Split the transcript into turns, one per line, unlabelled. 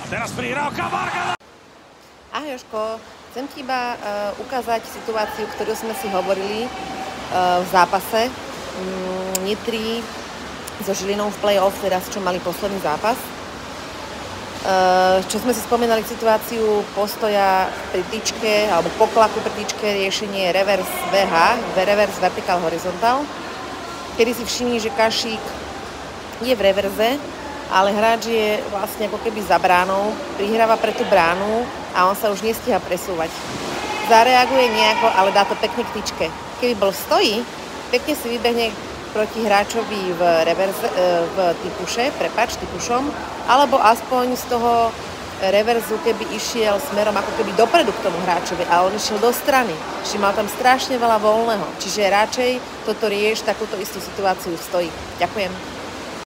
Teraz prihrávka Varga.
Ahoj Jožko, chcem ti iba ukázať situáciu, ktorú sme si hovorili v zápase Nitry so Žilinou v play-off, teraz čo mali posledný zápas. Čo sme si spomínali situáciu postoja pri tyčke alebo poklaku pri tyčke, riešenie reverse VH, reverse vertical horizontal, kedy si všimni, že Kašík je v reverze, ale hráč je vlastne ako keby za bránou, prihráva pre tú bránu a on sa už nestíha presúvať. Zareaguje nejako, ale dá to pekne k tyčke. Keby bol v stoji, pekne si vybehne proti hráčovi v reverze, v typušom, alebo aspoň z toho reverzu, keby išiel smerom ako keby dopredu k tomu hráčovi, a on išiel do strany, čiže mal tam strašne veľa voľného, čiže radšej toto rieš, takúto istú situáciu v stoji. Ďakujem.